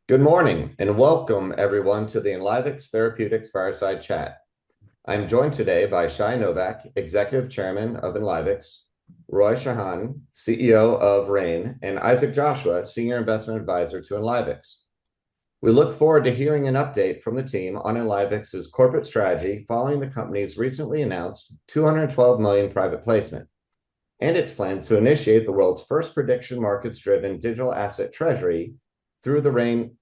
Good morning and welcome everyone to the Enlivex Therapeutics Fireside Chat. I'm joined today by Shai Novak, Executive Chairman of Enlivex, Roy Shaham, CEO of Rain, and Isaac Joshua, Senior Investment Advisor to Enlivex. We look forward to hearing an update from the team on Enlivex's corporate strategy following the company's recently announced $212 million private placement and its plans to initiate the world's first prediction markets-driven digital asset treasury through Rain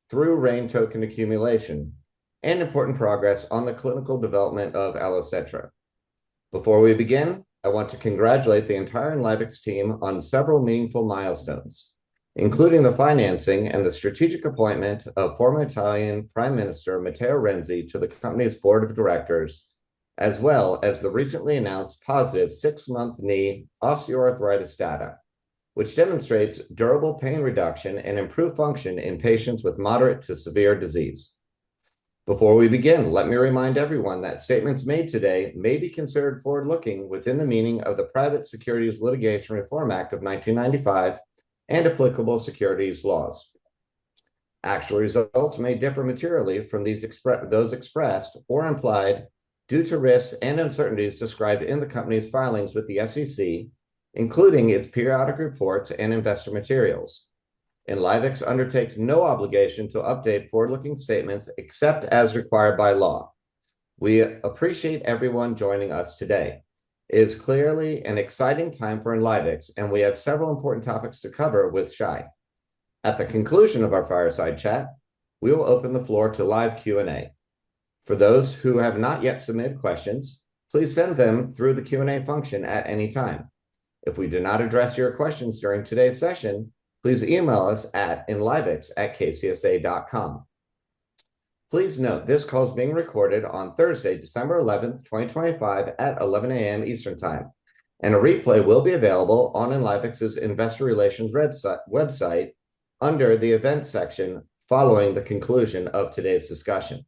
token accumulation, and important progress on the clinical development of Allocetra. Before we begin, I want to congratulate the entire Enlivex team on several meaningful milestones, including the financing and the strategic appointment of former Italian Prime Minister Matteo Renzi to the company's board of directors, as well as the recently announced positive 6-month knee osteoarthritis data, which demonstrates durable pain reduction and improved function in patients with moderate to severe disease. Before we begin, let me remind everyone that statements made today may be considered forward-looking within the meaning of the Private Securities Litigation Reform Act of 1995 and applicable securities laws. Actual results may differ materially from those expressed or implied due to risks and uncertainties described in the company's filings with the SEC, including its periodic reports and investor materials. Enlivex undertakes no obligation to update forward-looking statements except as required by law. We appreciate everyone joining us today. It is clearly an exciting time for Enlivex, and we have several important topics to cover with Shai. At the conclusion of our fireside chat, we will open the floor to live Q&A. For those who have not yet submitted questions, please send them through the Q&A function at any time. If we do not address your questions during today's session, please email us at enlivex@kcsa.com. Please note this call is being recorded on Thursday, December 11th, 2025 at 11 a.m. Eastern Time, and a replay will be available on Enlivex's Investor Relations website under the Events section following the conclusion of today's discussion.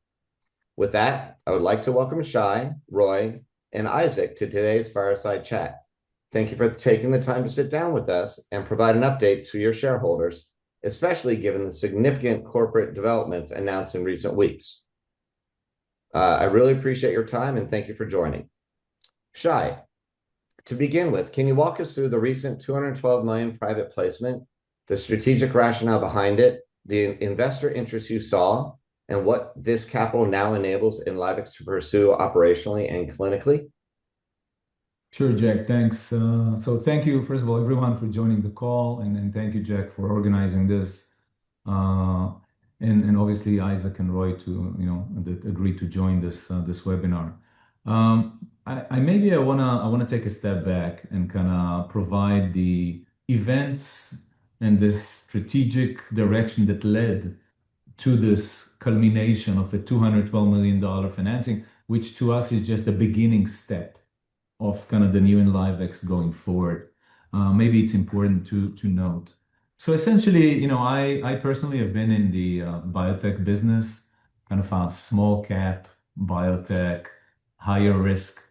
With that, I would like to welcome Shai, Roy, and Isaac to today's Fireside Chat. Thank you for taking the time to sit down with us and provide an update to your shareholders, especially given the significant corporate developments announced in recent weeks. I really appreciate your time and thank you for joining. Shai, to begin with, can you walk us through the recent $212 million private placement, the strategic rationale behind it, the investor interest you saw, and what this capital now enables Enlivex to pursue operationally and clinically? Sure, Jack, thanks. So thank you, first of all, everyone for joining the call, and thank you, Jack, for organizing this. And obviously Isaac and Roy that agreed to join this webinar. I wanna take a step back and kind of provide the events and this strategic direction that led to this culmination of a $212 million financing, which to us is just a beginning step of kind of the new Enlivex going forward. Maybe it's important to note. So essentially, I personally have been in the biotech business, kind of a small cap biotech, higher risk,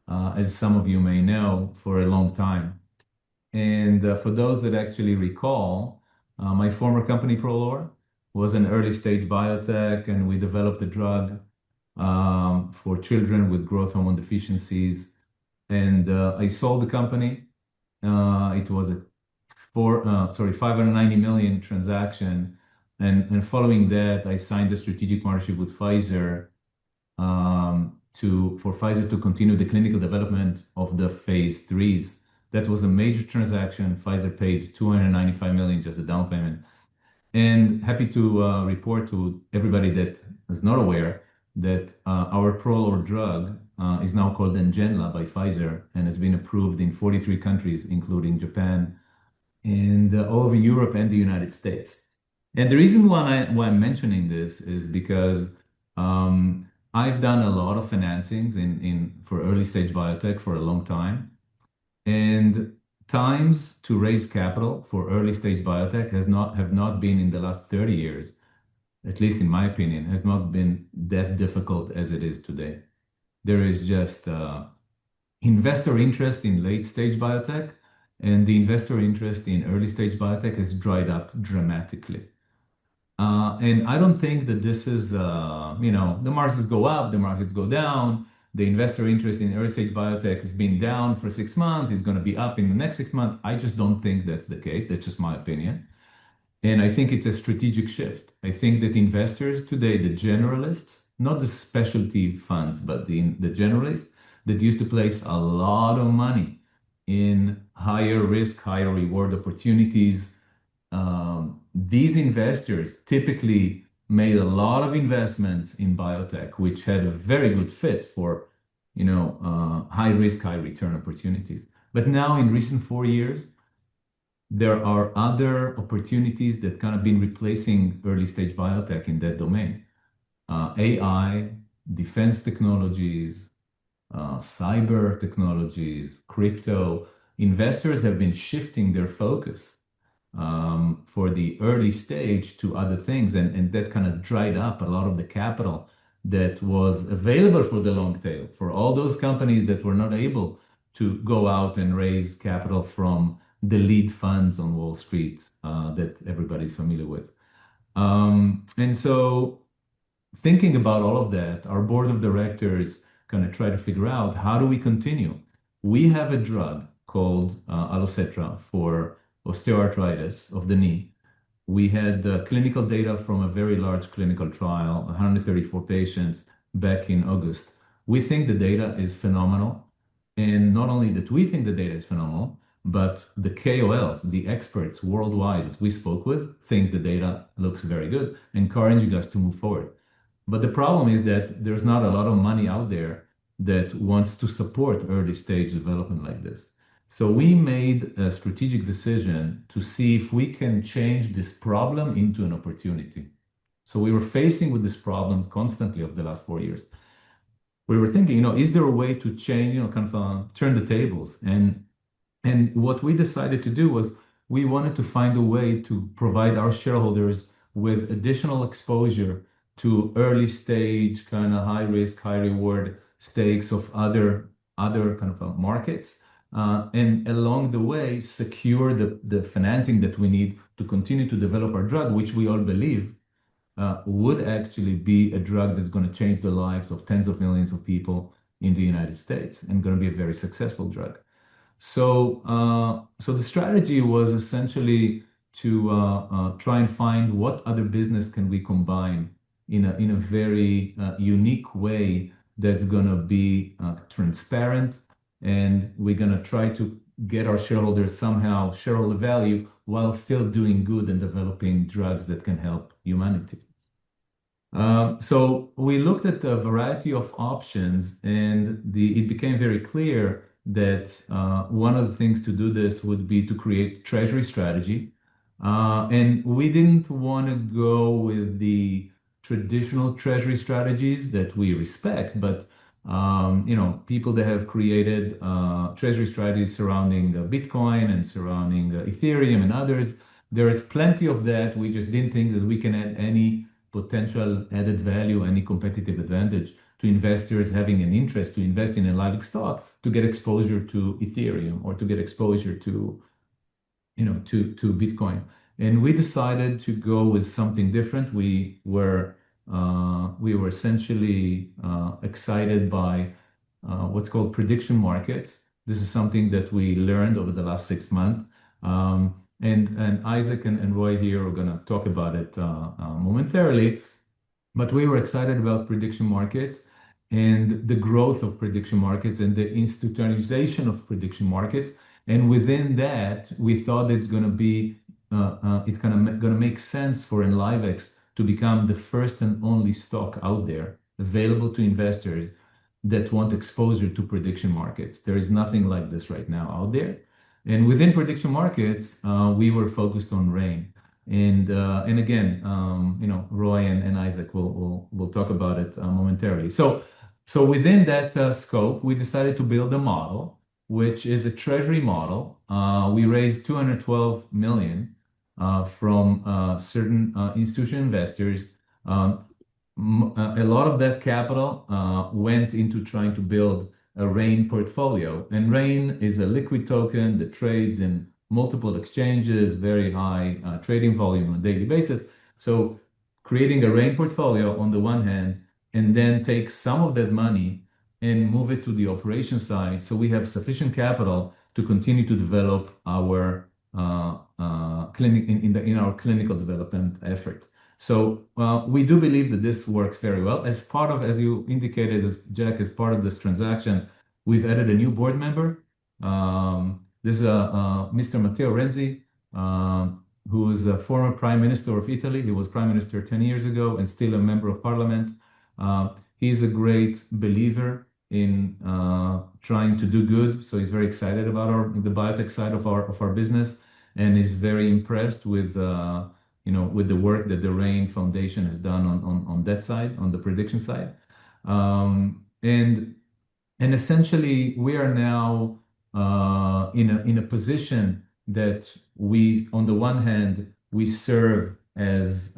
as some of you may know, for a long time. And for those that actually recall, my former company, Prolor, was an early stage biotech, and we developed a drug for children with growth hormone deficiencies. And I sold the company. It was a $590 million transaction. And following that, I signed a strategic partnership with Pfizer for Pfizer to continue the clinical development of the phase 3s. That was a major transaction. Pfizer paid $295 million just a down payment. And happy to report to everybody that is not aware that our Prolor drug is now called Ngenla by Pfizer and has been approved in 43 countries, including Japan and all over Europe and the United States. And the reason why I'm mentioning this is because I've done a lot of financings for early stage biotech for a long time. And times to raise capital for early stage biotech have not been in the last 30 years, at least in my opinion, has not been that difficult as it is today. There is just investor interest in late stage biotech, and the investor interest in early stage biotech has dried up dramatically. And I don't think that this is, the markets go up, the markets go down. The investor interest in early stage biotech has been down for 6 months. It's going to be up in the next 6 months. I just don't think that's the case. That's just my opinion. And I think it's a strategic shift. I think that investors today, the generalists, not the specialty funds, but the generalists that used to place a lot of money in higher risk, higher reward opportunities, these investors typically made a lot of investments in biotech, which had a very good fit for, high risk, high return opportunities. But now in recent 4 years, there are other opportunities that kind of been replacing early stage biotech in that domain. AI, defense technologies, cyber technologies, crypto. Investors have been shifting their focus for the early stage to other things, and that kind of dried up a lot of the capital that was available for the long tail, for all those companies that were not able to go out and raise capital from the lead funds on Wall Street that everybody's familiar with. And so thinking about all of that, our board of directors kind of try to figure out how do we continue. We have a drug called Allocetra for osteoarthritis of the knee. We had clinical data from a very large clinical trial, 134 patients back in August. We think the data is phenomenal. And not only that we think the data is phenomenal, but the KOLs, the experts worldwide that we spoke with, think the data looks very good, encouraging us to move forward. But the problem is that there's not a lot of money out there that wants to support early stage development like this. So we made a strategic decision to see if we can change this problem into an opportunity. So we were facing with these problems constantly over the last 4 years. We were thinking, is there a way to change, kind of turn the tables? And what we decided to do was we wanted to find a way to provide our shareholders with additional exposure to early stage, kind of high risk, high reward stakes of other kind of markets. And along the way, secure the financing that we need to continue to develop our drug, which we all believe would actually be a drug that's going to change the lives of tens of millions of people in the United States and going to be a very successful drug. So the strategy was essentially to try and find what other business can we combine in a very unique way that's going to be transparent, and we're going to try to get our shareholders somehow shareholder value while still doing good and developing drugs that can help humanity. So we looked at a variety of options, and it became very clear that one of the things to do this would be to create treasury strategy. And we didn't want to go with the traditional treasury strategies that we respect, but people that have created treasury strategies surrounding Bitcoin and surrounding Ethereum and others. There is plenty of that. We just didn't think that we can add any potential added value, any competitive advantage to investors having an interest to invest in Enlivex stock to get exposure to Ethereum or to get exposure to Bitcoin. And we decided to go with something different. We were essentially excited by what's called prediction markets. This is something that we learned over the last 6 months. And Isaac and Roy here are going to talk about it momentarily. But we were excited about prediction markets and the growth of prediction markets and the institutionalization of prediction markets. And within that, we thought it's going to be it's going to make sense for Enlivex to become the first and only stock out there available to investors that want exposure to prediction markets. There is nothing like this right now out there. And within prediction markets, we were focused on RAIN. And again, Roy and Isaac will talk about it momentarily. So within that scope, we decided to build a model, which is a treasury model. We raised $212 million from certain institutional investors. A lot of that capital went into trying to build a RAIN portfolio. And RAIN is a liquid token that trades in multiple exchanges, very high trading volume on a daily basis. So creating a rain portfolio on the one hand, and then take some of that money and move it to the operation side so we have sufficient capital to continue to develop our clinic in our clinical development efforts. So we do believe that this works very well. As part of, as you indicated, Jack, as part of this transaction, we've added a new board member. This is Mr. Matteo Renzi, who is a former Prime Minister of Italy. He was Prime Minister 10 years ago and still a member of Parliament. He's a great believer in trying to do good. So he's very excited about the biotech side of our business, and is very impressed with with the work that the RAIN Foundation has done on that side, on the prediction side. And essentially, we are now in a position that we, on the one hand, we serve as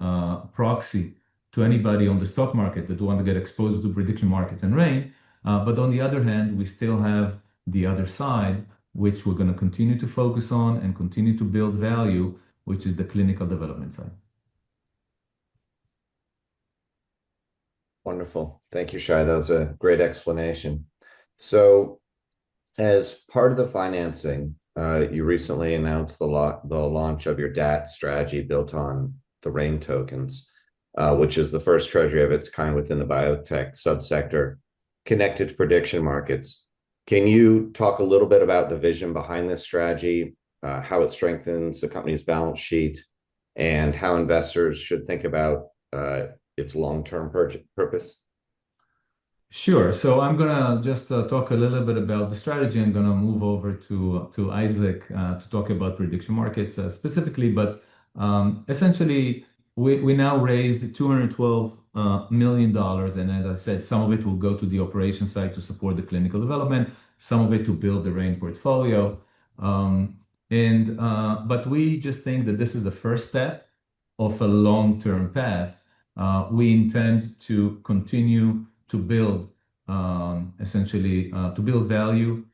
proxy to anybody on the stock market that want to get exposed to prediction markets and RAIN. But on the other hand, we still have the other side, which we're going to continue to focus on and continue to build value, which is the clinical development side. Wonderful. Thank you, Shai. That was a great explanation. So as part of the financing, you recently announced the launch of your DAT strategy built on the RAIN tokens, which is the first treasury of its kind within the biotech subsector connected to prediction markets. Can you talk a little bit about the vision behind this strategy, how it strengthens the company's balance sheet, and how investors should think about its long-term purpose? Sure. So I'm gonna just talk a little bit about the strategy. I'm gonna move over to Isaac to talk about prediction markets specifically. But essentially, we now raised $212 million, and as I said, some of it will go to the operation side to support the clinical development, some of it to build the RAIN portfolio. But we just think that this is the first step of a long-term path. We intend to continue to build, essentially, to build value.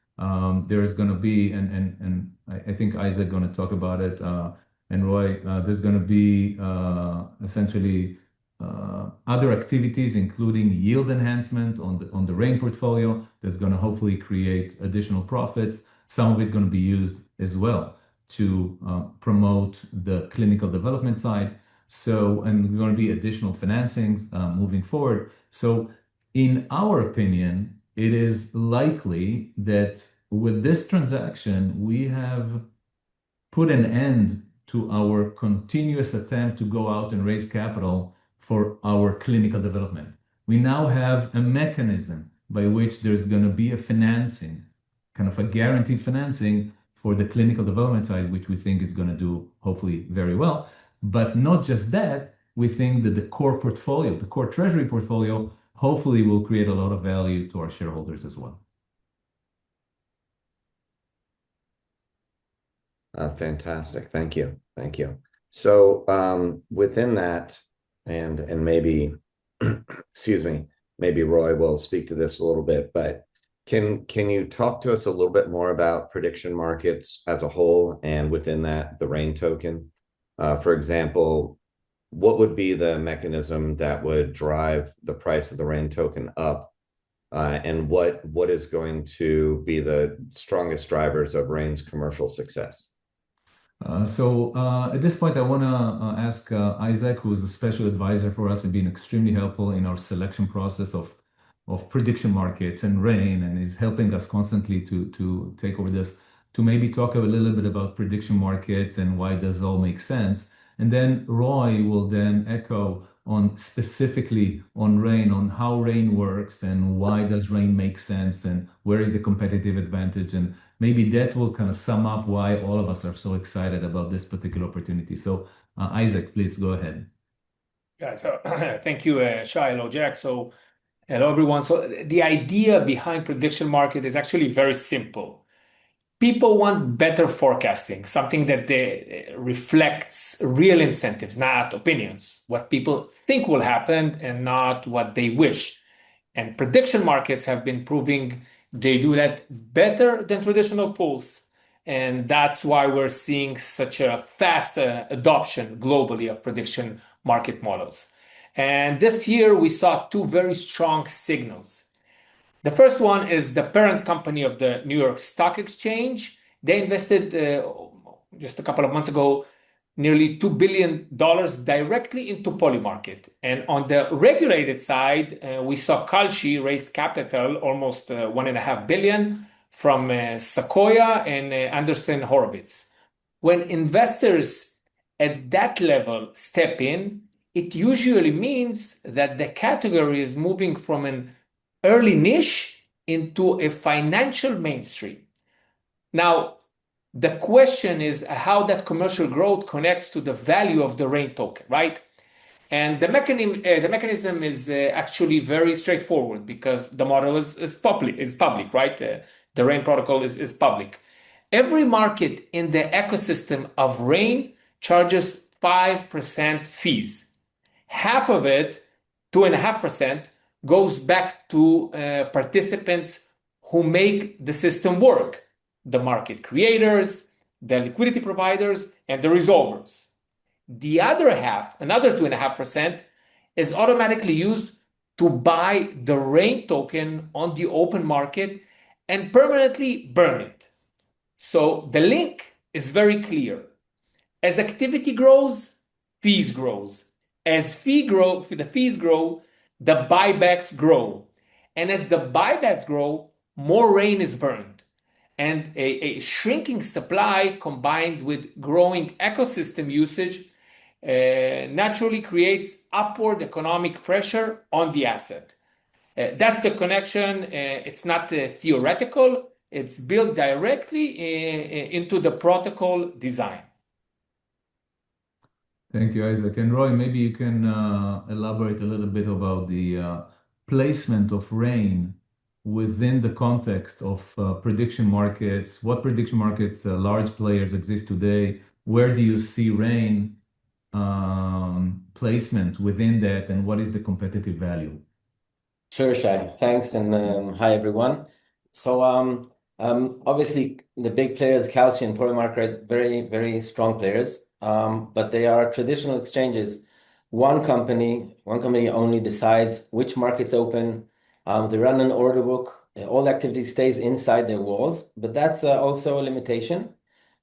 There is going to be, and I think Isaac going to talk about it, and Roy, there's going to be essentially other activities, including yield enhancement on the RAIN portfolio that's going to hopefully create additional profits. Some of it going to be used as well to promote the clinical development side. So, and going to be additional financings moving forward. So, in our opinion, it is likely that with this transaction, we have put an end to our continuous attempt to go out and raise capital for our clinical development. We now have a mechanism by which there's going to be a financing, kind of a guaranteed financing for the clinical development side, which we think is going to do hopefully very well. But not just that, we think that the core portfolio, the core treasury portfolio, hopefully will create a lot of value to our shareholders as well. Fantastic. Thank you. Thank you. So within that, and maybe, excuse me, maybe Roy will speak to this a little bit, but can you talk to us a little bit more about prediction markets as a whole, and within that, the RAIN token? For example, what would be the mechanism that would drive the price of the RAIN token up? And what is going to be the strongest drivers of RAIN's commercial success? So at this point, I want to ask Isaac, who is a special advisor for us and been extremely helpful in our selection process of prediction markets and RAIN, and is helping us constantly to take over this, to maybe talk a little bit about prediction markets and why does it all make sense. And then Roy will then echo on specifically on RAIN, on how RAIN works and why does RAIN make sense and where is the competitive advantage. And maybe that will kind of sum up why all of us are so excited about this particular opportunity. So Isaac, please go ahead. Yeah, so thank you, Shai. Hello, Jack. So hello, everyone. So the idea behind prediction market is actually very simple. People want better forecasting, something that reflects real incentives, not opinions, what people think will happen and not what they wish. And prediction markets have been proving they do that better than traditional pools. And that's why we're seeing such a fast adoption globally of prediction market models. And this year, we saw two very strong signals. The first one is the parent company of the New York Stock Exchange. They invested just a couple of months ago nearly $2 billion directly into Polymarket. And on the regulated side, we saw Kalshi raised capital, almost $1.5 billion from Sequoia and Anderson Horowitz. When investors at that level step in, it usually means that the category is moving from an early niche into a financial mainstream. Now, the question is how that commercial growth connects to the value of the RAIN token, right? And the mechanism is actually very straightforward because the model is public, right? The RAIN protocol is public. Every market in the ecosystem of RAIN charges 5% fees. Half of it, 2.5%, goes back to participants who make the system work. The market creators, the liquidity providers, and the resolvers. The other half, another 2.5%, is automatically used to buy the RAIN token on the open market and permanently burn it. So the link is very clear. As activity grows, fees grows. As the fees grow, the buybacks grow. And as the buybacks grow, more RAIN is burned. And a shrinking supply combined with growing ecosystem usage naturally creates upward economic pressure on the asset. That's the connection. It's not theoretical. It's built directly into the protocol design. Thank you, Isaac. And Roy, maybe you can elaborate a little bit about the placement of RAIN within the context of prediction markets. What prediction markets, large players exist today? Where do you see RAIN placement within that, and what is the competitive value? Sure, Shai. Thanks, and hi, everyone. So obviously, the big players, Kalshi and Polymarket, very, very strong players, but they are traditional exchanges. One company only decides which markets open. They run an order book. All activity stays inside their walls, but that's also a limitation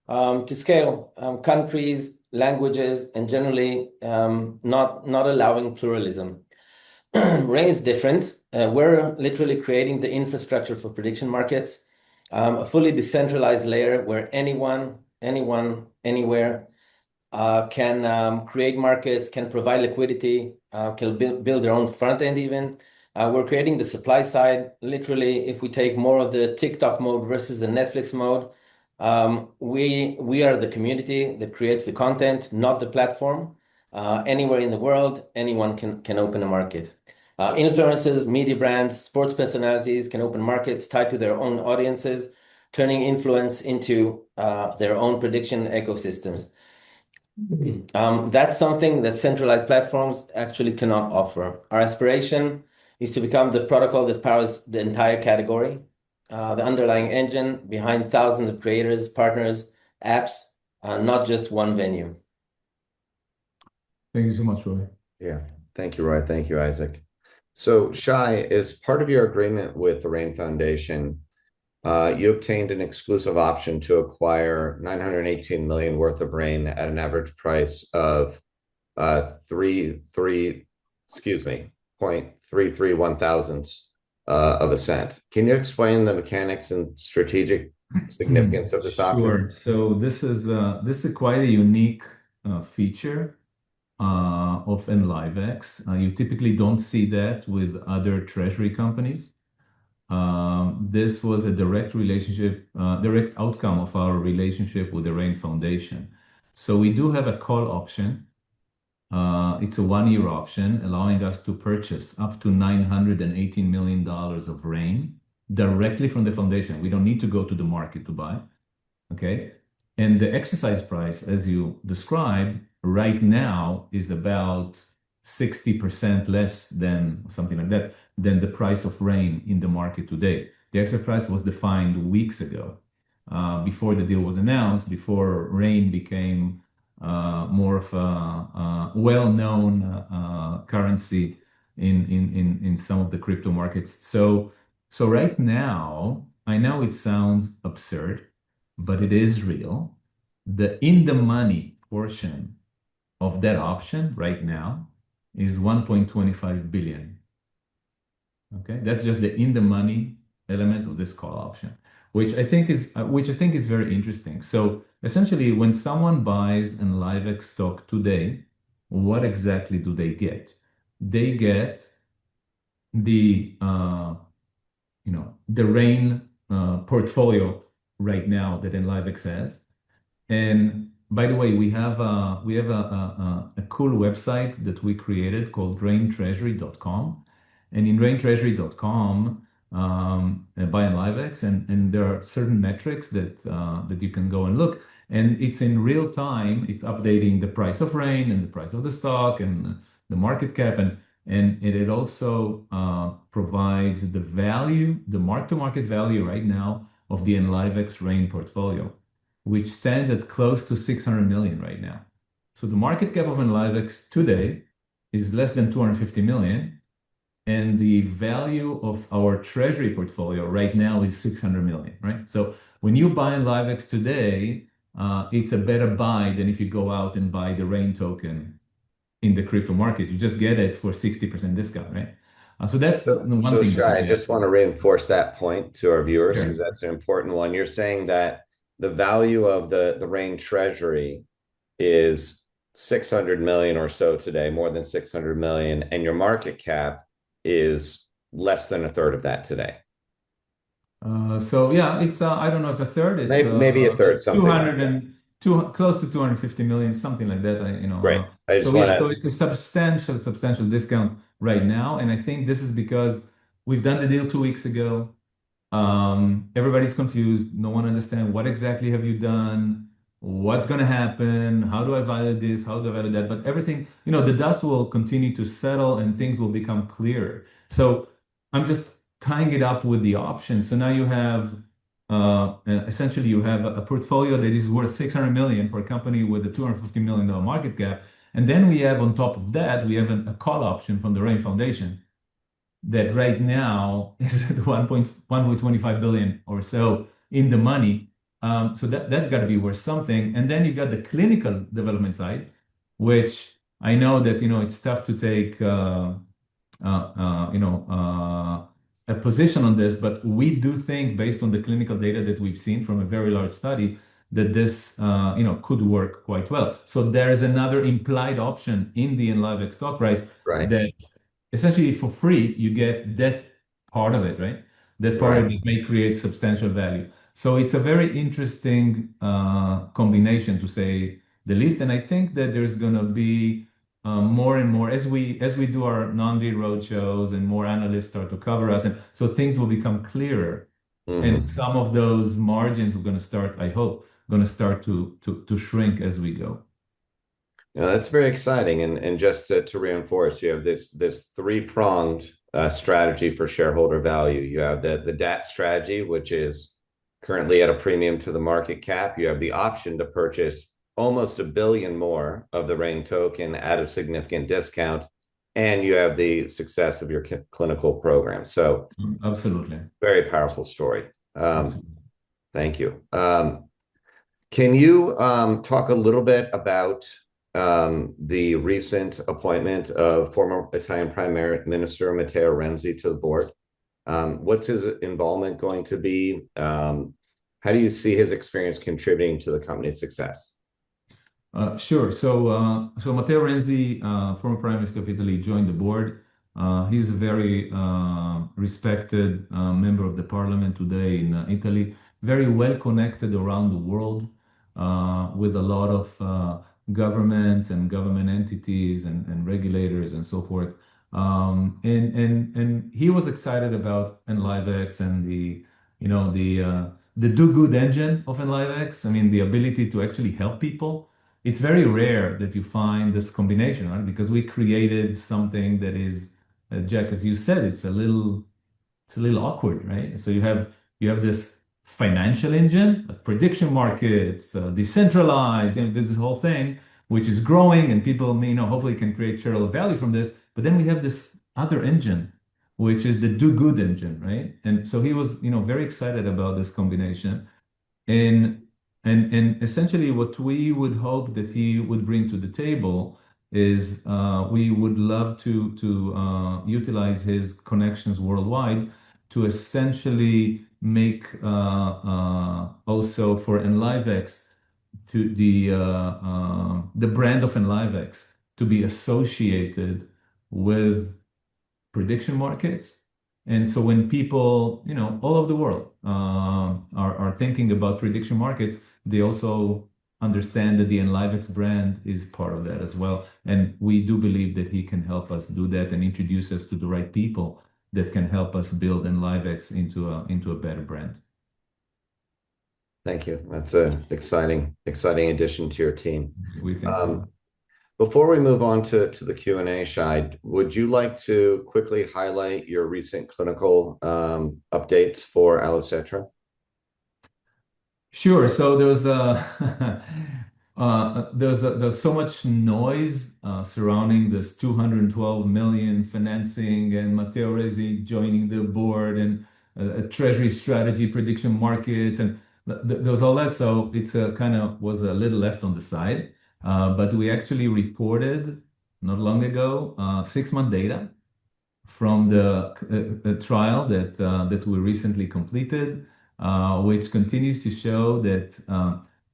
to scale. Countries, languages, and generally not allowing pluralism. RAIN is different. We're literally creating the infrastructure for prediction markets, a fully decentralized layer where anyone, anywhere can create markets, can provide liquidity, can build their own front end even. We're creating the supply side. Literally, if we take more of the TikTok mode versus the Netflix mode, we are the community that creates the content, not the platform. Anywhere in the world, anyone can open a market. Influencers, media brands, sports personalities can open markets tied to their own audiences, turning influence into their own prediction ecosystems. That's something that centralized platforms actually cannot offer. Our aspiration is to become the protocol that powers the entire category, the underlying engine behind thousands of creators, partners, apps, not just one venue. Thank you so much, Roy. Yeah, thank you, Roy. Thank you, Isaac. So, Shai, as part of your agreement with the RAIN Foundation, you obtained an exclusive option to acquire 918 million worth of RAIN at an average price of 0.331 thousandths of a cent. Can you explain the mechanics and strategic significance of this option? Sure. So this is quite a unique feature of Enlivex. You typically don't see that with other treasury companies. This was a direct outcome of our relationship with the RAIN Foundation. So we do have a call option. It's a 1-year option, allowing us to purchase up to $918 million of RAIN directly from the foundation. We don't need to go to the market to buy. Okay. And the exercise price, as you described, right now is about 60% less than something like that, than the price of RAIN in the market today. The exercise price was defined weeks ago, before the deal was announced, before RAIN became more of a well-known currency in some of the crypto markets. So right now, I know it sounds absurd, but it is real. The in the money portion of that option right now is 1.25 billion. Okay, that's just the in the money element of this call option, which I think is very interesting. So essentially, when someone buys an Enlivex stock today, what exactly do they get? They get the the RAIN portfolio right now that Enlivex has. And by the way, we have a cool website that we created called raintreasury.com. And in raintreasury.com, by Enlivex, and there are certain metrics that you can go and look. And it's in real time. It's updating the price of RAIN and the price of the stock and the market cap, and it also provides the value, the mark-to-market value right now of the Enlivex RAIN portfolio, which stands at close to 600 million right now. So the market cap of Enlivex today is less than 250 million, and the value of our treasury portfolio right now is 600 million, right? So when you buy Enlivex today, it's a better buy than if you go out and buy the RAIN token in the crypto market. You just get it for 60% discount, right? So that's the one So thing. Shai, I just want to reinforce that point to our viewers Sure. because that's an important one. You're saying that the value of the RAIN treasury is 600 million or so today, more than 600 million, and your market cap is less than a third of that today. So yeah, it's I don't know if a third. It's maybe a third, it's something 200 like and close to 250 million, something like that. Right. I just So yeah, want so to. it's a substantial discount right now, and I think this is because we've done the deal 2 weeks ago. Everybody's confused. No one understands what exactly have you done, what's going to happen, how do I value this, how do I value that. But everything, the dust will continue to settle and things will become clearer. So I'm just tying it up with the options. So now you have essentially you have a portfolio that is worth 600 million for a company with a $250 million market cap. And then we have on top of that, we have a call option from the RAIN Foundation that right now is at 1.25 billion or so in the money. So that's got to be worth something. And then you got the clinical development side, which I know that it's tough to take a position on this, but we do think based on the clinical data that we've seen from a very large study that this could work quite well. So there's another implied option in the Enlivex stock price that essentially for free you get that part of it, right? That part of it may create substantial value. So it's a very interesting combination to say the least. And I think that there's going to be more and more as we do our non-deal roadshows and more analysts start to cover us, and so things will become clearer. And some of those margins are going to start, I hope, to shrink as we go. Yeah, that's very exciting. And just to reinforce, you have this three-pronged strategy for shareholder value. You have the DAT strategy, which is currently at a premium to the market cap. You have the option to purchase almost $1 billion more of the RAIN token at a significant discount, and you have the success of your clinical program. So absolutely, very powerful story. Thank you. Can you talk a little bit about the recent appointment of former Italian Prime Minister Matteo Renzi to the board? What's his involvement going to be? How do you see his experience contributing to the company's success? Sure. So Matteo Renzi, former Prime Minister of Italy, joined the board. He's a very respected member of the parliament today in Italy, very well connected around the world with a lot of governments and government entities and regulators and so forth. And he was excited about Enlivex and the do-good engine of Enlivex. I mean, the ability to actually help people. It's very rare that you find this combination, right? Because we created something that is, Jack, as you said, it's a little awkward, right? So you have this financial engine, a prediction market, it's decentralized, there's this whole thing. which is growing, and people may, hopefully can create shareholder value from this. But then we have this other engine, which is the do good engine, right? And so he was, very excited about this combination. And essentially what we would hope that he would bring to the table is we would love to utilize his connections worldwide to essentially make also for Enlivex to the brand of Enlivex to be associated with prediction markets. And so when people, all over the world are thinking about prediction markets, they also understand that the Enlivex brand is part of that as well. And we do believe that he can help us do that and introduce us to the right people that can help us build Enlivex into a better brand. Thank you. That's an exciting addition to your team. We think so. Before we move on to the Q&A, Shai, would you like to quickly highlight your recent clinical updates for Allocetra? Sure. So there's so much noise surrounding this 212 million financing and Matteo Rezzi joining the board and a treasury strategy prediction markets and there was all that. So it's kind of was a little left on the side. But we actually reported not long ago 6-month data from the trial that we recently completed, which continues to show that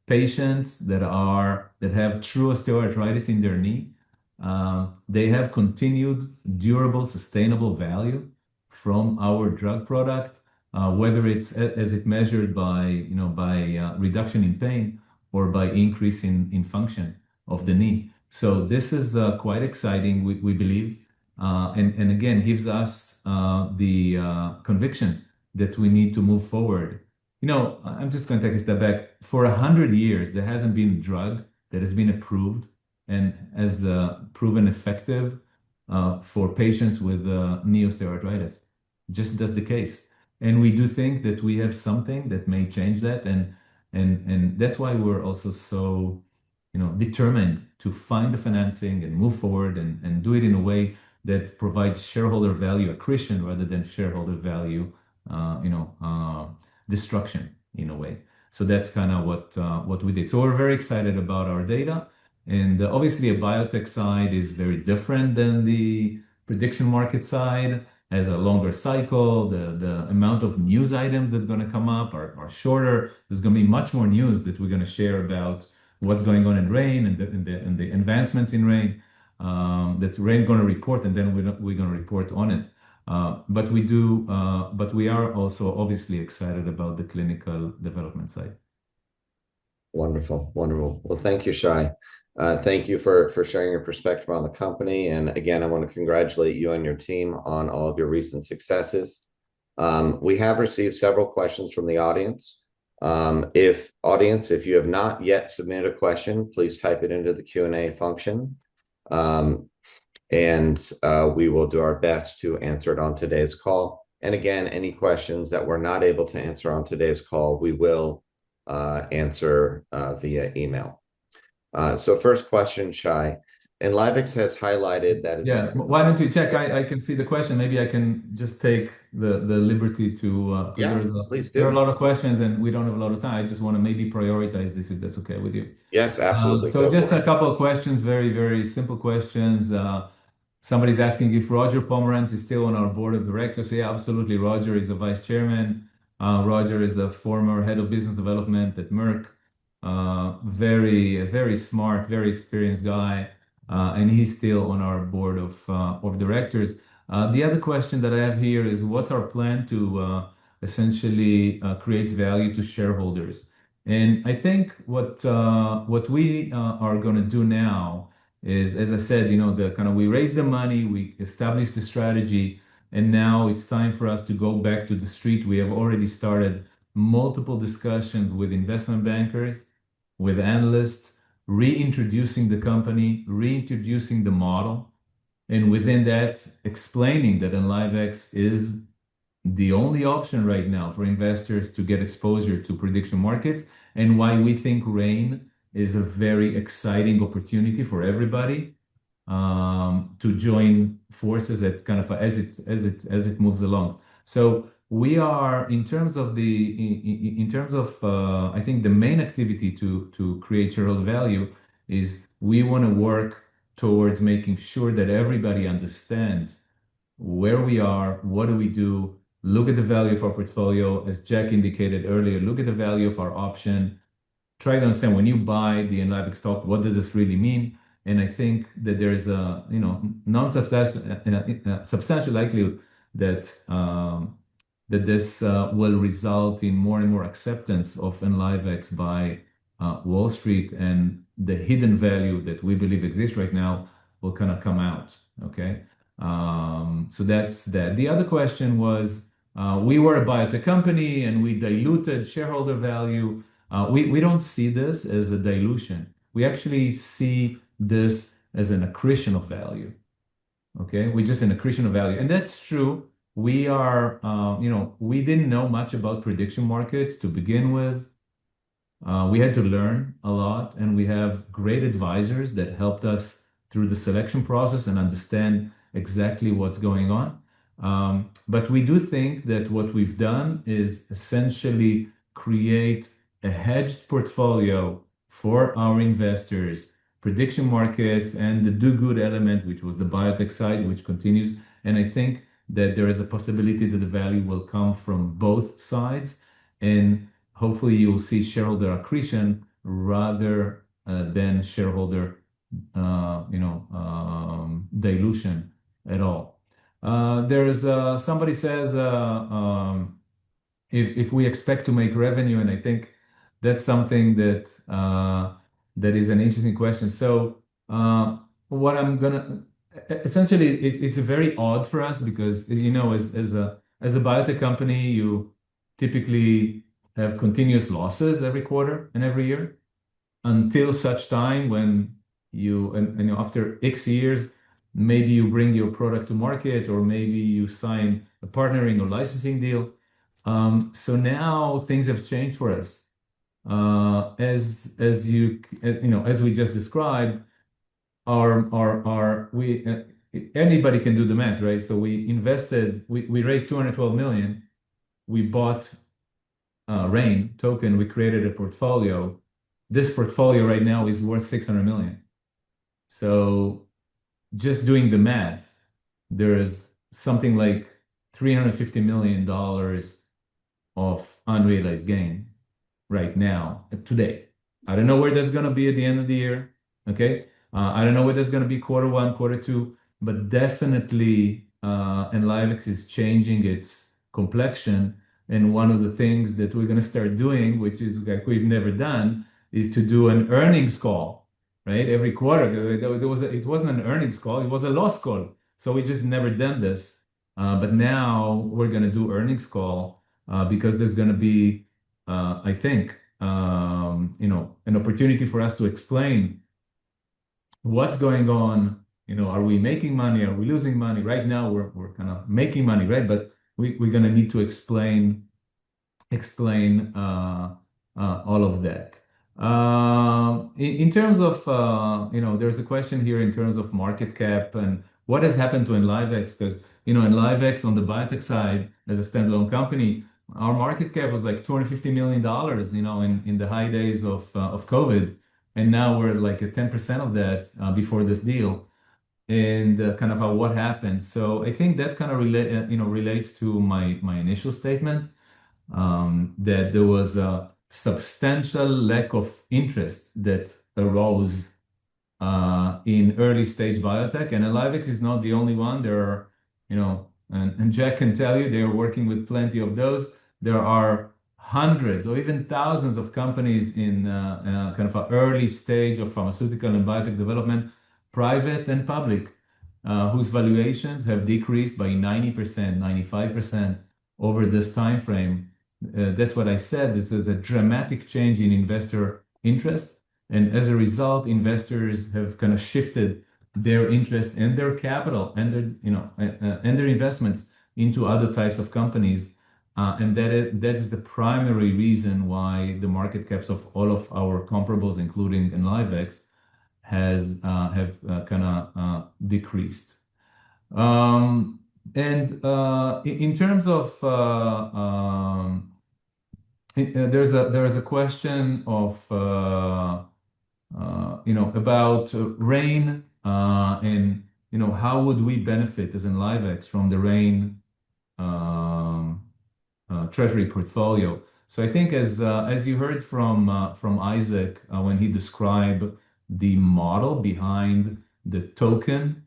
patients that have true osteoarthritis in their knee, they have continued durable, sustainable value from our drug product, whether it's as it measured by reduction in pain or by increase in function of the knee. So this is quite exciting, we believe, and again, gives us the conviction that we need to move forward. I'm just going to take a step back. For 100 years, there hasn't been a drug that has been approved and has proven effective for patients with knee osteoarthritis. Just that's the case. And we do think that we have something that may change that. And that's why we're also so, determined to find the financing and move forward and do it in a way that provides shareholder value accretion rather than shareholder value, destruction in a way. So that's kind of what we did. So we're very excited about our data. And obviously, a biotech side is very different than the prediction market side. Has a longer cycle. The amount of news items that are going to come up are shorter. There's going to be much more news that we're going to share about what's going on in RAIN and the advancements in RAIN that RAIN going to report, and then we're going to report on it. But we are also obviously excited about the clinical development side. Wonderful. Well, thank you, Shai. Thank you for sharing your perspective on the company. And again, I want to congratulate you and your team on all of your recent successes. We have received several questions from the audience. If you have not yet submitted a question, please type it into the Q&A function. And we will do our best to answer it on today's call. And again, any questions that we're not able to answer on today's call, we will answer via email. So first question, Shai. Enlivex has highlighted that it's... Yeah, why don't you check? I can see the question. Maybe I can just take the liberty to... Yeah, please do. There are a lot of questions and we don't have a lot of time. I just want to maybe prioritize this if that's okay with you. Yes, absolutely. So just a couple of questions, very, very simple questions. Somebody's asking if Roger Pomerantz is still on our board of directors. So yeah, absolutely. Roger is the vice chairman. Roger is the former head of business development at Merck. Very smart, very experienced guy. And he's still on our board of directors. The other question that I have here is what's our plan to essentially create value to shareholders? And I think what we are going to do now is, as I said, we raised the money, we established the strategy, and now it's time for us to go back to the street. We have already started multiple discussions with investment bankers, with analysts, reintroducing the company, reintroducing the model, and within that, explaining that Enlivex is the only option right now for investors to get exposure to prediction markets and why we think RAIN is a very exciting opportunity for everybody to join forces at kind of as it moves along. So we are in terms of I think the main activity to create shareholder value is we want to work towards making sure that everybody understands where we are, what do we do, look at the value of our portfolio, as Jack indicated earlier, look at the value of our option, try to understand when you buy the Enlivex stock, what does this really mean? And I think that there is a substantial likelihood that that this will result in more and more acceptance of Enlivex by Wall Street, and the hidden value that we believe exists right now will kind of come out. Okay, so that's that. The other question was, we were a biotech company and we diluted shareholder value. We don't see this as a dilution. We actually see this as an accretion of value. Okay, we just an accretion of value, and that's true. We are, we didn't know much about prediction markets to begin with. We had to learn a lot, and we have great advisors that helped us through the selection process and understand exactly what's going on. But we do think that what we've done is essentially create a hedged portfolio for our investors, prediction markets, and the do good element, which was the biotech side, which continues. And I think that there is a possibility that the value will come from both sides, and hopefully you will see shareholder accretion rather than shareholder dilution at all. There's somebody says if we expect to make revenue, and I think that's something that that is an interesting question. So what I'm gonna essentially, it's very odd for us because, as you know, as a biotech company, you typically have continuous losses every quarter and every year until such time when after X years, maybe you bring your product to market, or maybe you sign a partnering or licensing deal. So now things have changed for us. As we just described, anybody can do the math, right? So we raised $212 million. We bought RAIN token. We created a portfolio. This portfolio right now is worth $600 million. So just doing the math, there is something like $350 million of unrealized gain right now, today. I don't know where that's going to be at the end of the year. Okay. I don't know where that's going to be quarter one, quarter two, but definitely Enlivex is changing its complexion. And one of the things that we're going to start doing, which is like we've never done, is to do an earnings call, right? Every quarter. It wasn't an earnings call, it was a loss call. So we just never done this. But now we're going to do earnings call because there's going to be, I think, an opportunity for us to explain what's going on. Are we making money? Are we losing money? Right now, we're kind of making money, right? But we're going to need to explain all of that. In terms of, there's a question here in terms of market cap and what has happened to Enlivex, because, Enlivex on the biotech side as a standalone company, our market cap was like $250 million, in the high days of COVID. And now we're like at 10% of that before this deal, and kind of what happened. So I think that kind of relates to my initial statement, that there was a substantial lack of interest that arose in early stage biotech, and Enlivex is not the only one. There are, and Jack can tell you, they are working with plenty of those. There are hundreds or even thousands of companies in kind of an early stage of pharmaceutical and biotech development, private and public, whose valuations have decreased by 90%, 95% over this time frame. That's what I said. This is a dramatic change in investor interest. And as a result, investors have kind of shifted their interest and their capital and their, and their investments into other types of companies. and that is the primary reason why the market caps of all of our comparables, including Enlivex, have kind of decreased. In terms of there is a question of about RAIN, and how would we benefit as Enlivex from the RAIN treasury portfolio. So I think as you heard from Isaac when he described the model behind the token,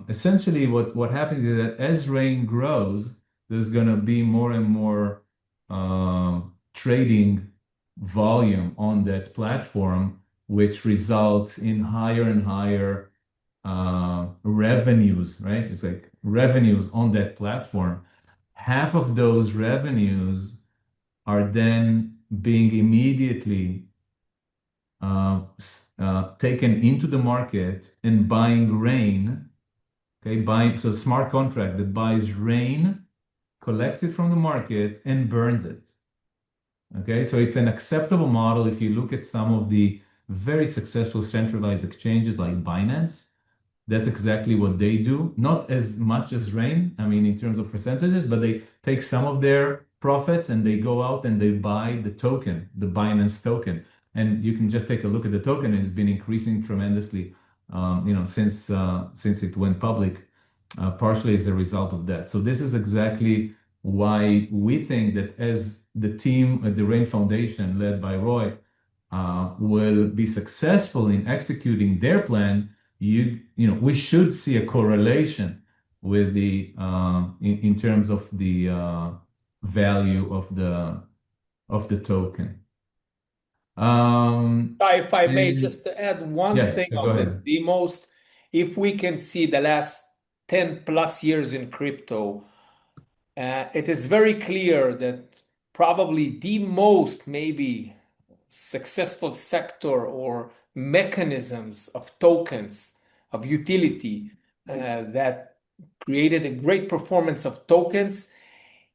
essentially what happens is that as RAIN grows, there's going to be more and more trading volume on that platform, which results in higher and higher revenues, right? It's like revenues on that platform. Half of those revenues are then being immediately taken into the market and buying RAIN. Okay, so smart contract that buys RAIN, collects it from the market, and burns it. Okay, so it's an acceptable model if you look at some of the very successful centralized exchanges like Binance. That's exactly what they do. Not as much as RAIN, I mean, in terms of percentages, but they take some of their profits and they go out and they buy the token, the Binance token. And you can just take a look at the token, and it's been increasing tremendously, since it went public, partially as a result of that. So this is exactly why we think that as the team at the RAIN Foundation, led by Roy, will be successful in executing their plan, we should see a correlation with the in terms of the value of the token. If I may just add one thing go on ahead. this, if we can see the last 10 plus years in crypto, it is very clear that probably the most maybe successful sector or mechanisms of tokens of utility that created a great performance of tokens,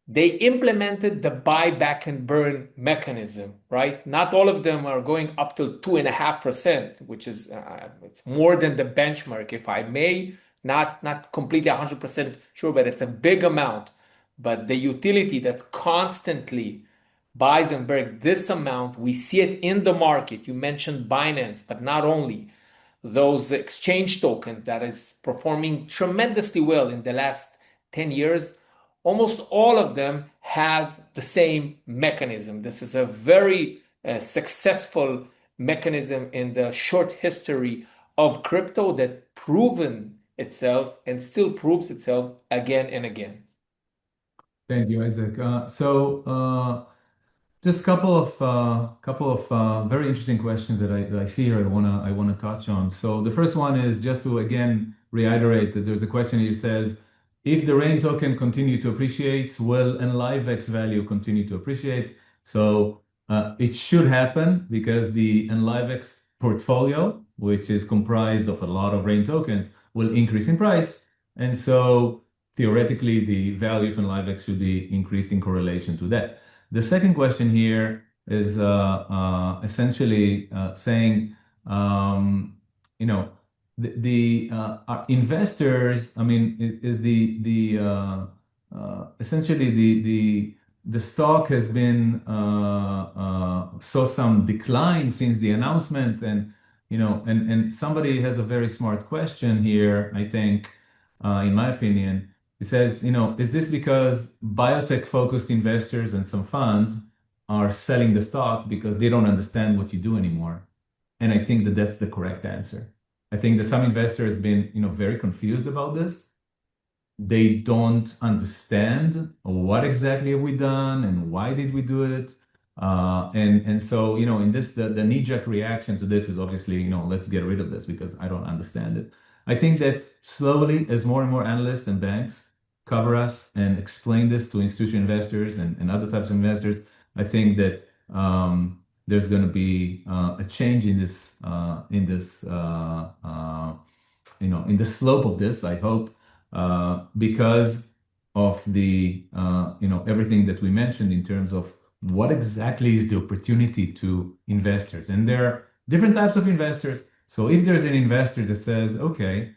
they implemented the buyback and burn mechanism, right? Not all of them are going up to 2.5%, which is it's more than the benchmark, if I may. Not completely 100% sure, but it's a big amount. But the utility that constantly buys and burns this amount, we see it in the market. You mentioned Binance, but not only. Those exchange tokens that is performing tremendously well in the last 10 years, almost all of them has the same mechanism. This is a very successful mechanism in the short history of crypto that proven itself and still proves itself again and again. Thank you, Isaac. Just a couple of very interesting questions that I see here. I wanna touch on. So the first one is just to again reiterate that there's a question here that says, if the RAIN token continue to appreciate, will Enlivex value continue to appreciate? So it should happen because the Enlivex portfolio, which is comprised of a lot of RAIN tokens, will increase in price, and so theoretically the value of Enlivex should be increased in correlation to that. The second question here is essentially saying, the investors, I mean, is essentially the stock has been saw some decline since the announcement, and somebody has a very smart question here, I think, in my opinion. It says, is this because biotech-focused investors and some funds are selling the stock because they don't understand what you do anymore? And I think that that's the correct answer. I think that some investors have been, very confused about this. They don't understand what exactly have we done and why did we do it. And so, in this, the knee-jerk reaction to this is obviously, let's get rid of this because I don't understand it. I think that slowly, as more and more analysts and banks cover us and explain this to institutional investors and other types of investors, I think that there's going to be a change in this, in the slope of this, I hope, because of the everything that we mentioned in terms of what exactly is the opportunity to investors. And there are different types of investors. So if there's an investor that says, okay,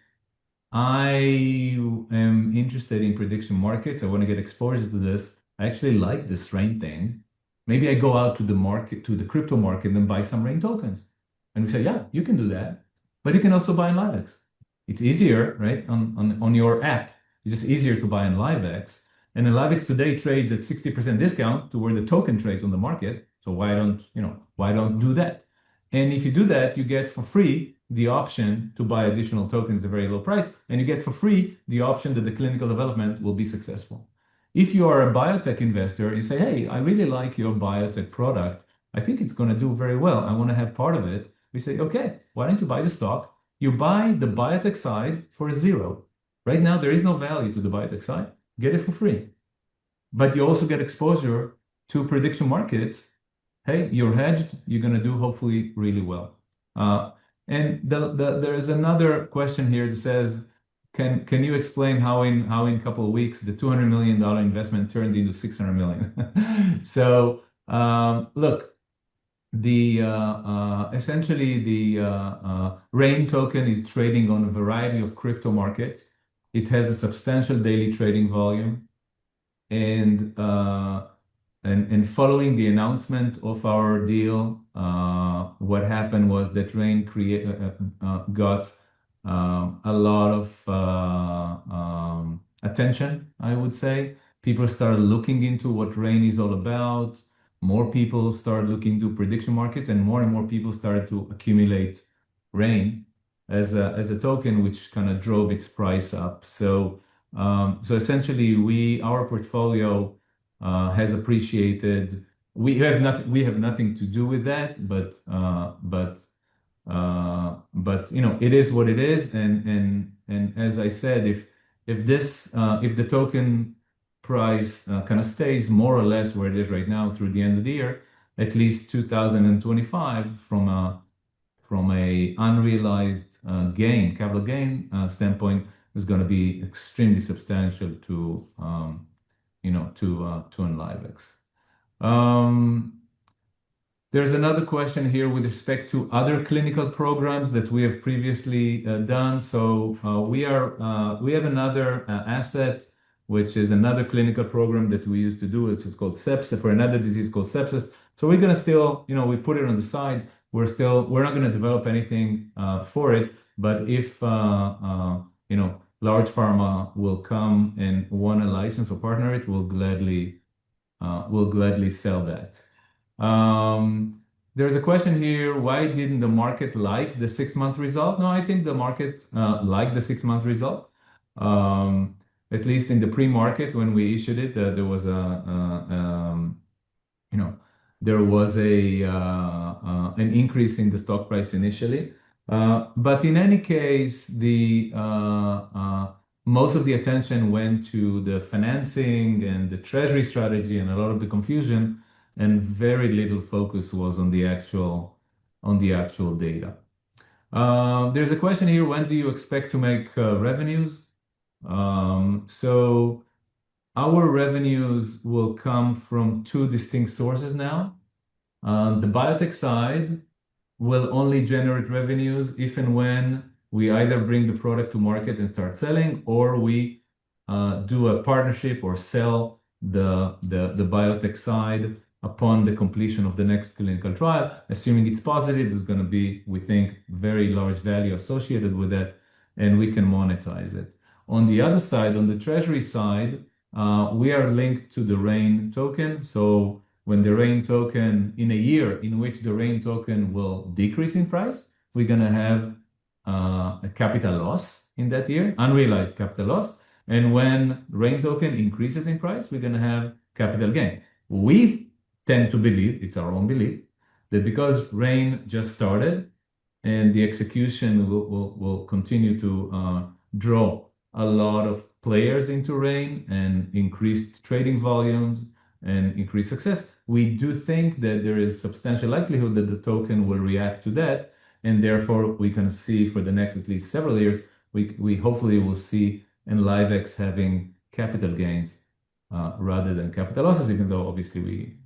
I am interested in prediction markets, I want to get exposure to this, I actually like this RAIN thing. Maybe I go out to the market, to the crypto market, and buy some RAIN tokens. And we say, yeah, you can do that, but you can also buy Enlivex. It's easier, right? On your app, it's just easier to buy Enlivex. And Enlivex today trades at 60% discount to where the token trades on the market. So why don't do that? And if you do that, you get for free the option to buy additional tokens at a very low price, and you get for free the option that the clinical development will be successful. If you are a biotech investor, you say, hey, I really like your biotech product. I think it's going to do very well. I want to have part of it. We say, okay, why don't you buy the stock? You buy the biotech side for $0. Right now, there is no value to the biotech side. Get it for free. But you also get exposure to prediction markets. Hey, you're hedged. You're going to do hopefully really well. And there is another question here that says, can you explain how in a couple of weeks the $200 million investment turned into $600 million? So look, essentially the RAIN token is trading on a variety of crypto markets. It has a substantial daily trading volume, and following the announcement of our deal, what happened was that RAIN got a lot of attention, I would say. People started looking into what RAIN is all about. More people started looking into prediction markets, and more people started to accumulate RAIN as a token, which kind of drove its price up. So essentially, our portfolio has appreciated. We have nothing to do with that, but it is what it is. And as I said, if the token price kind of stays more or less where it is right now through the end of the year, at least 2025 from a unrealized capital gain standpoint, is going to be extremely substantial to Enlivex. There's another question here with respect to other clinical programs that we have previously done. So we have another asset, which is another clinical program that we used to do. It's called sepsis, for another disease called sepsis. So we're going to still, we put it on the side. We're not going to develop anything for it. But if large pharma will come and want a license or partner it, we'll gladly sell that. There's a question here, why didn't the market like the 6-month result? No, I think the market liked the 6-month result. At least in the pre-market when we issued it, there was an increase in the stock price initially. But in any case, most of the attention went to the financing and the treasury strategy and a lot of the confusion, and very little focus was on the actual data. There's a question here, when do you expect to make revenues? So our revenues will come from 2 distinct sources now. The biotech side will only generate revenues if and when we either bring the product to market and start selling, or we do a partnership or sell the biotech side upon the completion of the next clinical trial. Assuming it's positive, there's going to be, we think, very large value associated with that, and we can monetize it. On the other side, on the treasury side, we are linked to the RAIN token. So when the RAIN token, in a year in which the RAIN token will decrease in price, we're going to have a capital loss in that year, unrealized capital loss. And when RAIN token increases in price, we're going to have capital gain. We tend to believe, it's our own belief, that because RAIN just started and the execution will continue to draw a lot of players into RAIN and increased trading volumes and increased success, we do think that there is substantial likelihood that the token will react to that. And therefore, we can see for the next at least several years, we hopefully will see Enlivex having capital gains rather than capital losses, even though obviously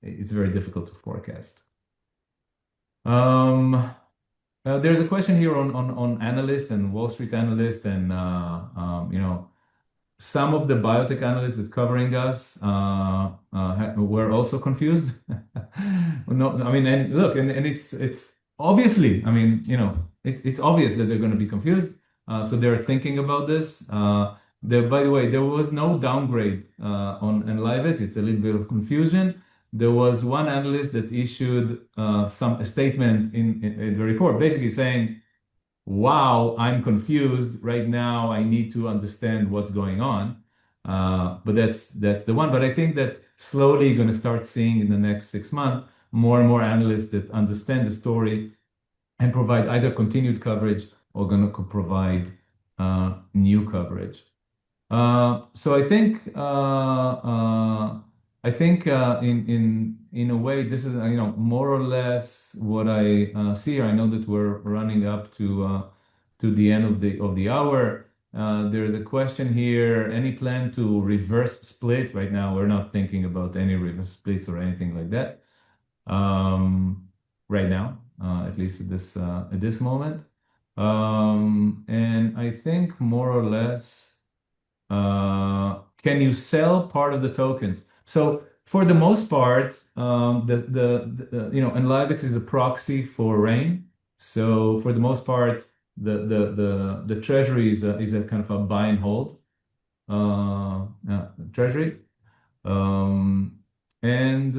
it's very difficult to forecast. There's a question here on analysts and Wall Street analysts, and some of the biotech analysts that covering us were also confused. No, I mean, and look, and it's obviously, I mean, it's obvious that they're going to be confused. So they're thinking about this. By the way, there was no downgrade on Enlivex. It's a little bit of confusion. There was one analyst that issued a statement in the report, basically saying, "Wow, I'm confused right now. I need to understand what's going on." But that's the one. But I think that slowly you're going to start seeing in the next 6 months more and more analysts that understand the story and provide either continued coverage or going to provide new coverage. So I think in a way this is more or less what I see here. I know that we're running up to the end of the hour. There's a question here: any plan to reverse split? Right now, we're not thinking about any reverse splits or anything like that. Right now, at least at this moment. And I think more or less. Can you sell part of the tokens? So for the most part, Enlivex is a proxy for RAIN. So for the most part, the treasury is a kind of a buy and hold treasury, and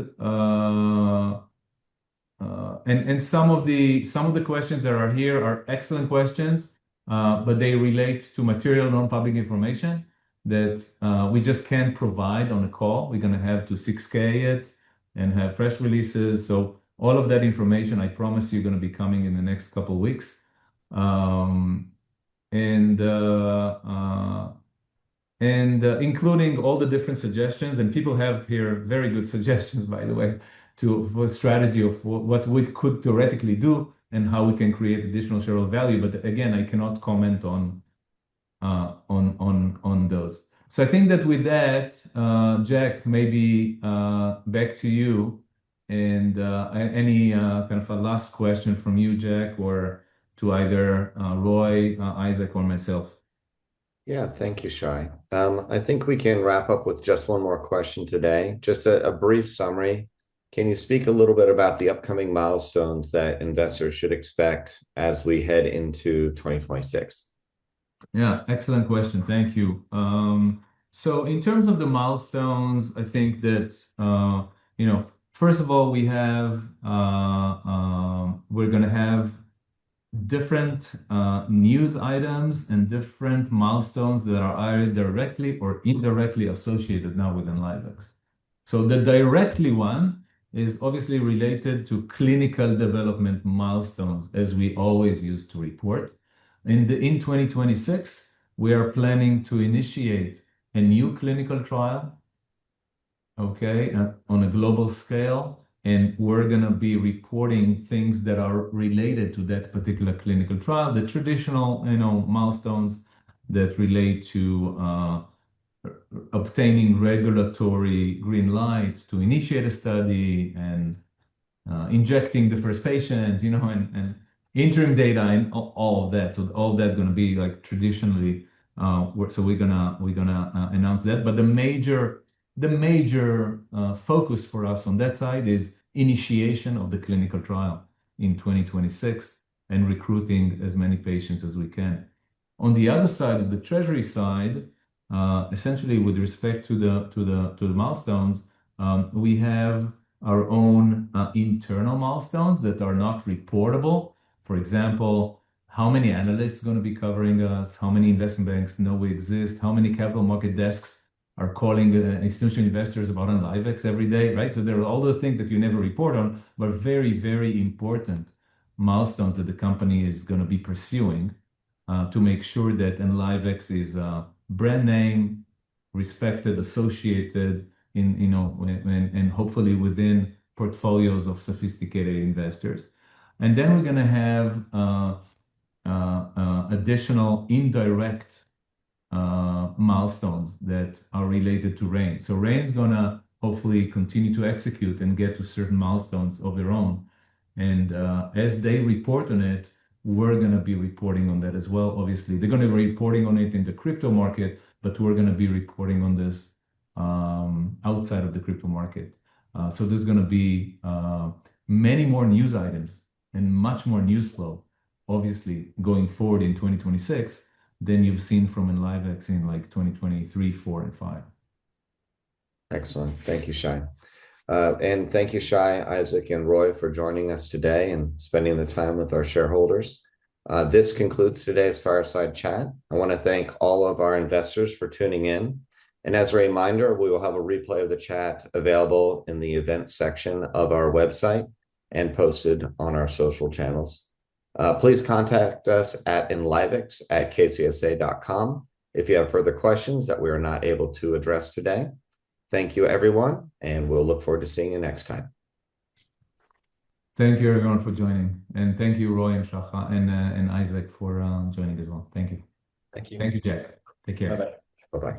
some of the questions that are here are excellent questions, but they relate to material non-public information that we just can't provide on a call. We're going to have to 6K it and have press releases. So all of that information, I promise you, going to be coming in the next couple of weeks. Including all the different suggestions, and people have here very good suggestions, by the way, for strategy of what we could theoretically do and how we can create additional shareholder value. But again, I cannot comment on those. So I think that with that, Jack, maybe back to you, and any kind of a last question from you, Jack, or to either Roy, Isaac, or myself. Yeah, thank you, Shai. I think we can wrap up with just one more question today. Just a brief summary. Can you speak a little bit about the upcoming milestones that investors should expect as we head into 2026? Yeah, excellent question. Thank you. So in terms of the milestones, I think that first of all, we're going to have different news items and different milestones that are either directly or indirectly associated now with Enlivex. So the directly one is obviously related to clinical development milestones, as we always used to report. In 2026, we are planning to initiate a new clinical trial, okay, on a global scale. And we're going to be reporting things that are related to that particular clinical trial, the traditional, milestones that relate to obtaining regulatory green light to initiate a study and injecting the first patient, and interim data and all of that. So all of that's going to be like traditionally. So we're gonna announce that. But the major focus for us on that side is initiation of the clinical trial in 2026 and recruiting as many patients as we can. On the other side, of the treasury side, essentially with respect to the milestones, we have our own internal milestones that are not reportable. For example, how many analysts are going to be covering us, how many investment banks know we exist, how many capital market desks are calling institutional investors about Enlivex every day, right? So there are all those things that you never report on, but very, very important milestones that the company is going to be pursuing to make sure that Enlivex is a brand name, respected, associated and hopefully within portfolios of sophisticated investors. And then we're going to have additional indirect milestones that are related to Rain. So Rain's gonna hopefully continue to execute and get to certain milestones of their own. And as they report on it, we're gonna be reporting on that as well. Obviously, they're gonna be reporting on it in the crypto market, but we're gonna be reporting on this outside of the crypto market. So there's gonna be many more news items and much more news flow, obviously, going forward in 2026 than you've seen from Enlivex in like 2023, 4, and 5. Excellent. Thank you, Shai. And thank you, Shai, Isaac, and Roy for joining us today and spending the time with our shareholders. This concludes today's Fireside Chat. I want to thank all of our investors for tuning in. And as a reminder, we will have a replay of the chat available in the events section of our website and posted on our social channels. Please contact us at enlivex@kcsa.com if you have further questions that we are not able to address today. Thank you, everyone, and we'll look forward to seeing you next time. Thank you, everyone, for joining. And thank you, Roy and Shaham and Isaac for joining as well. Thank you. Thank you. Thank you, Jack. Take care. Bye-bye. Bye-bye.